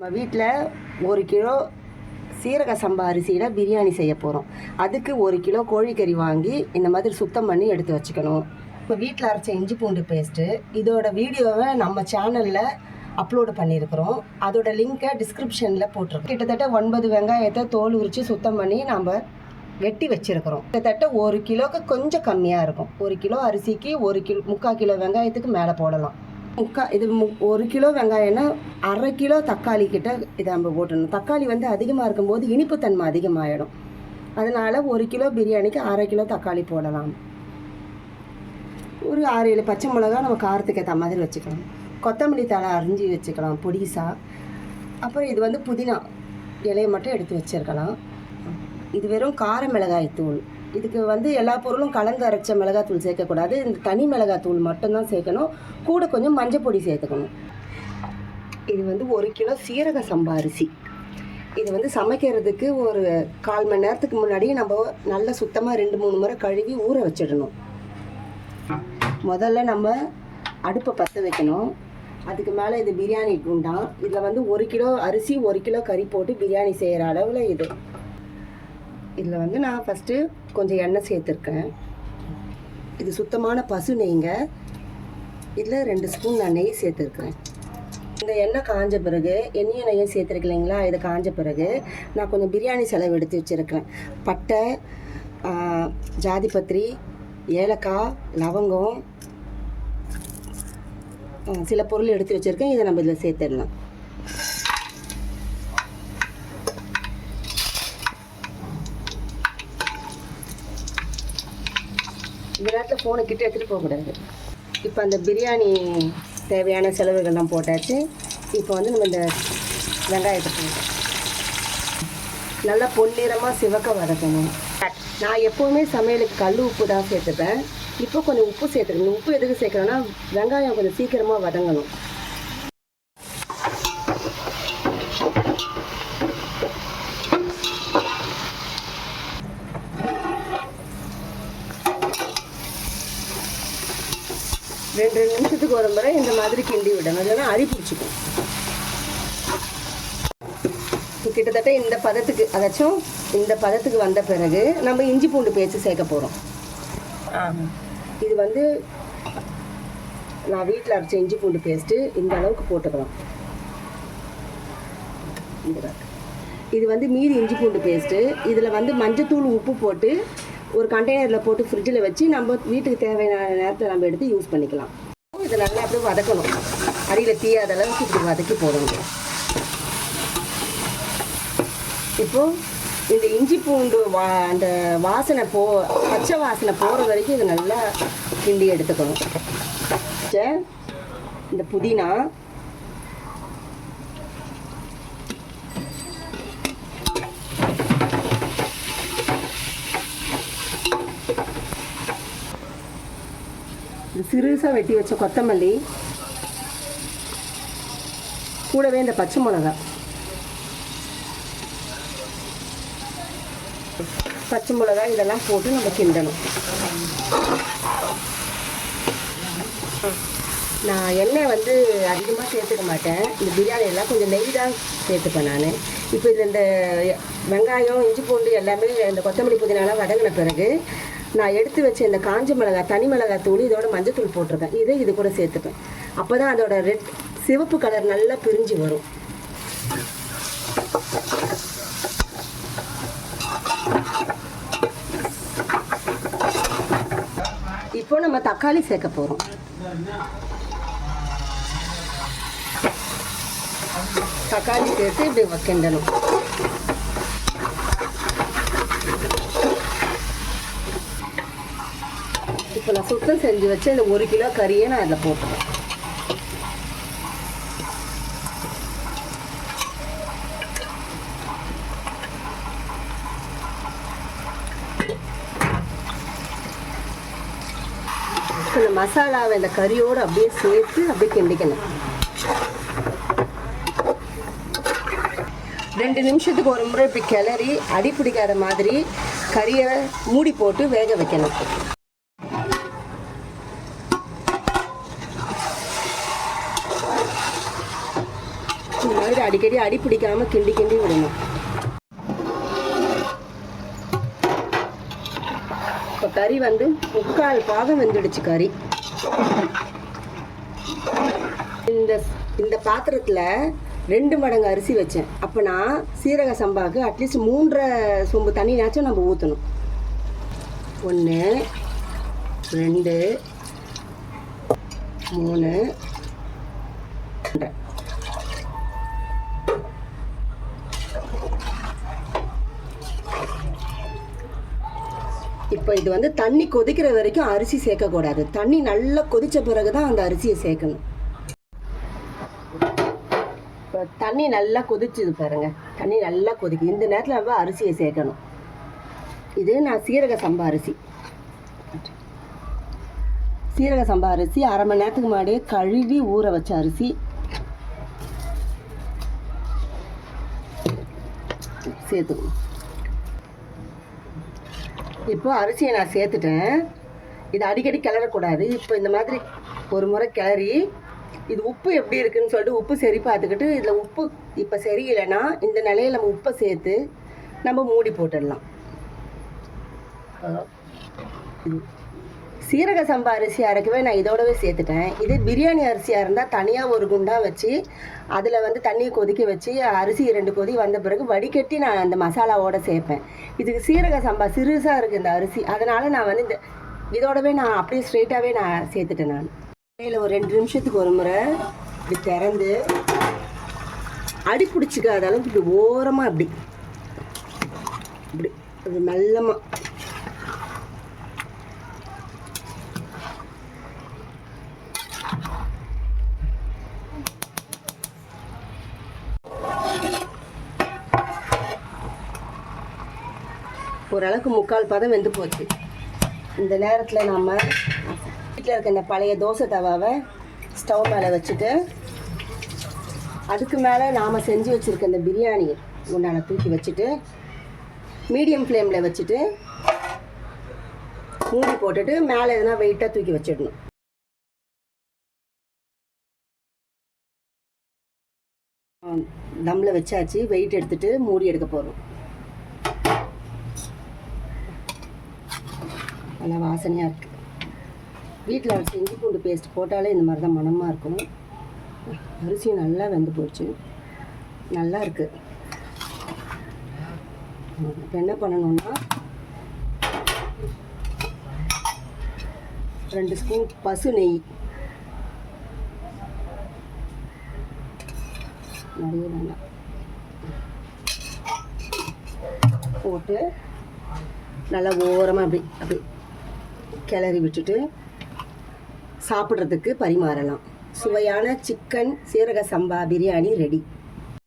நம்ம வீட்டில் 1 கிலோ சீரக சம்பா அரிசியில் பிரியாணி செய்ய போகிறோம். அதுக்கு 1 கிலோ கோழிக்கறி வாங்கி இந்த மாதிரி சுத்தம் பண்ணி எடுத்து வச்சுக்கணும். இப்போ வீட்டில் அரைச்ச இஞ்சி பூண்டு பேஸ்ட்டு இதோட வீடியோவை நம்ம சேனலில் அப்லோடு பண்ணியிருக்கிறோம். அதோட லிங்க்கை டிஸ்கிரிப்ஷனில் போட்டிருக்கோம். கிட்டத்தட்ட 9 வெங்காயத்தை தோல் உரித்து சுத்தம் பண்ணி நாம் வெட்டி வச்சுருக்கிறோம். கிட்டத்தட்ட 1 கிலோவுக்கு கொஞ்சம் கம்மியாக இருக்கும். 1 கிலோ அரிசிக்கு 3/4 கிலோ வெங்காயத்துக்கு மேலே போடலாம். 1 கிலோ வெங்காயம்னா 1/2 கிலோ தக்காளி கிட்ட இதை நம்ம போட்டணும். தக்காளி வந்து அதிகமாக இருக்கும்போது இனிப்புத்தன்மை அதிகமாகிடும். அதனால் 1 கிலோ பிரியாணிக்கு 1/2 கிலோ தக்காளி போடலாம். ஒரு 6-7 பச்சை மிளகா நம்ம காரத்துக்கு ஏற்ற மாதிரி வச்சுக்கலாம். கொத்தமல்லி தழை அரிஞ்சு வச்சுக்கலாம் பொடிசா. அப்புறம் இது வந்து புதினா இலையை மட்டும் எடுத்து வச்சுருக்கலாம். இது வெறும் கார மிளகாய் தூள். இதுக்கு வந்து எல்லா பொருளும் கலந்து அரைச்ச மிளகாத்தூள் சேர்க்கக்கூடாது. இந்த தனி மிளகாத்தூள் மட்டும்தான் சேர்க்கணும். கூட கொஞ்சம் மஞ்சள் பொடி சேர்த்துக்கணும். இது வந்து 1 கிலோ சீரக சம்பா அரிசி. இது வந்து சமைக்கிறதுக்கு ஒரு 1/4 மணி நேரத்துக்கு முன்னாடி நம்ம நல்லா சுத்தமாக 2-3 முறை கழுவி ஊற வச்சிடணும். முதல்ல நம்ம அடுப்பை பற்ற வைக்கணும். அதுக்கு மேலே இது பிரியாணி குண்டான். இதில் வந்து 1 கிலோ அரிசி 1 கிலோ கறி போட்டு பிரியாணி செய்கிற அளவில் இது. இதில் வந்து நான் ஃபஸ்ட்டு கொஞ்சம் எண்ணெய் சேர்த்துருக்கேன். இது சுத்தமான பசு நெய்ங்க. இதில் 2 ஸ்பூன் நான் நெய் சேர்த்துருக்குறேன். இந்த எண்ணெய் காஞ்ச பிறகு எண்ணெயும் நெய்யும் சேர்த்துருக்கு இல்லைங்களா? இது காஞ்ச பிறகு நான் கொஞ்சம் பிரியாணி செலவு எடுத்து வச்சுருக்கேன். பட்டை, ஜாதிபத்திரி, ஏலக்காய், லவங்கம், சில பொருள் எடுத்து வச்சுருக்கேன். இதை நம்ம இதில் சேர்த்துடலாம். இந்த நேரத்தில் ஃபோனை கிட்ட எடுத்துகிட்டு போகக்கூடாது. இப்போ அந்த பிரியாணி தேவையான செலவுகள்லாம் போட்டாச்சு. இப்போ வந்து நம்ம இந்த வெங்காயத்தை போட்டோம். நல்லா பொன்னிறமாக சிவக்க வதக்கணும். நான் எப்போவுமே சமையலுக்கு கல் உப்பு தான் சேர்த்துப்பேன். இப்போ கொஞ்சம் உப்பு சேர்த்துக்கணும். உப்பு எதுக்கு சேர்க்குறேன்னா வெங்காயம் கொஞ்சம் சீக்கிரமாக வதங்கணும். ரெண்டு நிமிஷத்துக்கு ஒரு முறை இந்த மாதிரி கிண்டி விடணும். இல்லைன்னா அடி பிடிச்சிக்கும். கிட்டத்தட்ட இந்த பதத்துக்கு, அதாச்சும் இந்த பதத்துக்கு வந்த பிறகு நம்ம இஞ்சி பூண்டு பேஸ்ட் சேர்க்க போகிறோம். இது வந்து நான் வீட்டில் அரைச்ச இஞ்சி பூண்டு பேஸ்ட்டு இந்த அளவுக்கு போட்டுக்கலாம். இது வந்து மீதி இஞ்சி பூண்டு பேஸ்ட்டு. இதில் வந்து மஞ்சத்தூள் உப்பு போட்டு ஒரு கண்டெய்னரில் போட்டு ஃப்ரிட்ஜில் வச்சு நம்ம வீட்டுக்கு தேவையான நேரத்தில் நம்ம எடுத்து யூஸ் பண்ணிக்கலாம். இதை நல்லா அப்படியே வதக்கணும். அடியில் தீயாத அளவுக்கு இப்படி வதக்கி போடணும். இப்போது இந்த இஞ்சி பூண்டு அந்த வாசனை பச்சை வாசனை போகிற வரைக்கும் இதை நல்லா கிண்டி எடுத்துக்கணும். இந்த புதினா, சிறுசாக வெட்டி வச்ச கொத்தமல்லி, கூடவே இந்த பச்சை மிளகா. பச்சை மிளகா இதெல்லாம் போட்டு நம்ம கிண்டணும். நான் எண்ணெய் வந்து அதிகமாக சேர்த்துக்க மாட்டேன். இந்த பிரியாணியெல்லாம் கொஞ்சம் நெய் தான் சேர்த்துப்பேன் நான். இப்போ இது இந்த வெங்காயம், இஞ்சி பூண்டு எல்லாமே இந்த கொத்தமல்லி புதினாலாம் வதங்கின பிறகு நான் எடுத்து வச்ச இந்த காஞ்ச மிளகாய், தனி மிளகாய் தூள், இதோட மஞ்சத்தூள் போட்டிருக்கேன். இது கூட சேர்த்துப்பேன். அப்போ தான் அதோட சிவப்பு கலர் நல்லா பிரிஞ்சு வரும். இப்போ நம்ம தக்காளி சேர்க்க போகிறோம். தக்காளி சேர்த்து இப்படி கிண்டணும். இப்போ நான் சுத்தம் செஞ்சு வச்சு இந்த 1 கிலோ கறியை நான் அதில் போட்டுறேன். இந்த மசாலாவை இந்த கறியோடு அப்படியே சேர்த்து அப்படியே கிண்டிக்கணும். 2 நிமிஷத்துக்கு ஒரு முறை இப்படி கிளறி அடி பிடிக்காத மாதிரி கறியை மூடி போட்டு வேக வைக்கணும். இந்த மாதிரி அடிக்கடி அடி பிடிக்காமல் கிண்டி கிண்டி விடணும். இப்போ கறி வந்து 3/4 பாகம் வெந்துடுச்சு கறி. இந்த பாத்திரத்தில் 2 மடங்கு அரிசி வச்சேன். அப்போ நான் சீரக சம்பாவுக்கு அட்லீஸ்ட் 3.5 சொம்பு தண்ணினாச்சும் நம்ம ஊற்றணும். 1 2 3 இப்போ இது வந்து தண்ணி கொதிக்கிற வரைக்கும் அரிசி சேர்க்கக்கூடாது. தண்ணி நல்லா கொதித்த பிறகு தான் அந்த அரிசியை சேர்க்கணும். இப்போ தண்ணி நல்லா கொதிச்சுது பாருங்க, தண்ணி நல்லா கொதிக்குது. இந்த நேரத்தில் நம்ம அரிசியை சேர்க்கணும். இது நான் சீரக சம்பா அரிசி. சீரக சம்பா அரிசி 1/2 மணி நேரத்துக்கு முன்னாடியே கழுவி ஊற வச்ச அரிசி. சேர்த்துக்கணும். இப்போ அரிசியை நான் சேர்த்துட்டேன். இது அடிக்கடி கிளறக்கூடாது. இப்போ இந்த மாதிரி ஒரு முறை கிளறி இது உப்பு எப்படி இருக்குன்னு சொல்லிட்டு உப்பு சரி பார்த்துக்கிட்டு, இதில் உப்பு இப்போ சரியில்லைன்னா இந்த நிலையில் நம்ம உப்பை சேர்த்து நம்ம மூடி போட்டுடலாம். சீரக சம்பா அரிசி அரைக்கவே நான் இதோடவே சேர்த்துட்டேன். இது பிரியாணி அரிசியாக இருந்தால் தனியாக ஒரு குண்டா வச்சு அதில் வந்து தண்ணியை கொதிக்க வச்சு அரிசி 2 கொதி வந்த பிறகு வடிகட்டி நான் அந்த மசாலாவோடு சேர்ப்பேன். இதுக்கு சீரக சம்பா சிறுசாக இருக்குது இந்த அரிசி, அதனால் நான் வந்து இதோடவே நான் அப்படியே ஸ்ட்ரெயிட்டாகவே நான் சேர்த்துட்டேன். நான் இதில் ஒரு 2 நிமிஷத்துக்கு ஒரு முறை இப்படி திறந்து அடி பிடிச்சிக்காத அளவுக்கு இப்படி ஓரமாக இப்படி இப்படி மெல்லமாக ஓரளவுக்கு 3/4 பதம் வெந்து போச்சு. இந்த நேரத்தில் நம்ம வீட்டில் இருக்க இந்த பழைய தோசை தவாவை ஸ்டவ் மேலே வச்சுட்டு அதுக்கு மேலே நாம் செஞ்சு வச்சுருக்க இந்த பிரியாணி உண்டான தூக்கி வச்சுட்டு மீடியம் ஃப்ளேமில் வச்சுட்டு மூடி போட்டுட்டு மேலே எதுனா வெயிட்டாக தூக்கி வச்சிடணும். தம்மில் வச்சாச்சு. வெயிட் எடுத்துகிட்டு மூடி எடுக்க போகிறோம். நல்லா வாசனையாக இருக்குது. வீட்டில் அரைச்சி இஞ்சி பூண்டு பேஸ்ட் போட்டாலே இந்த மாதிரி தான் மணமாக இருக்கும். அரிசியும் நல்லா வெந்து போச்சு, நல்லா இருக்குது. இப்போ என்ன பண்ணணும்னா 2 ஸ்பூன் பசு நெய், நிறைய வேண்டாம், போட்டு நல்லா ஓரமாக அப்படி கிளறி விட்டுட்டு சாப்பிட்றதுக்கு பரிமாறலாம். சுவையான சிக்கன் சீரக சம்பா பிரியாணி ரெடி.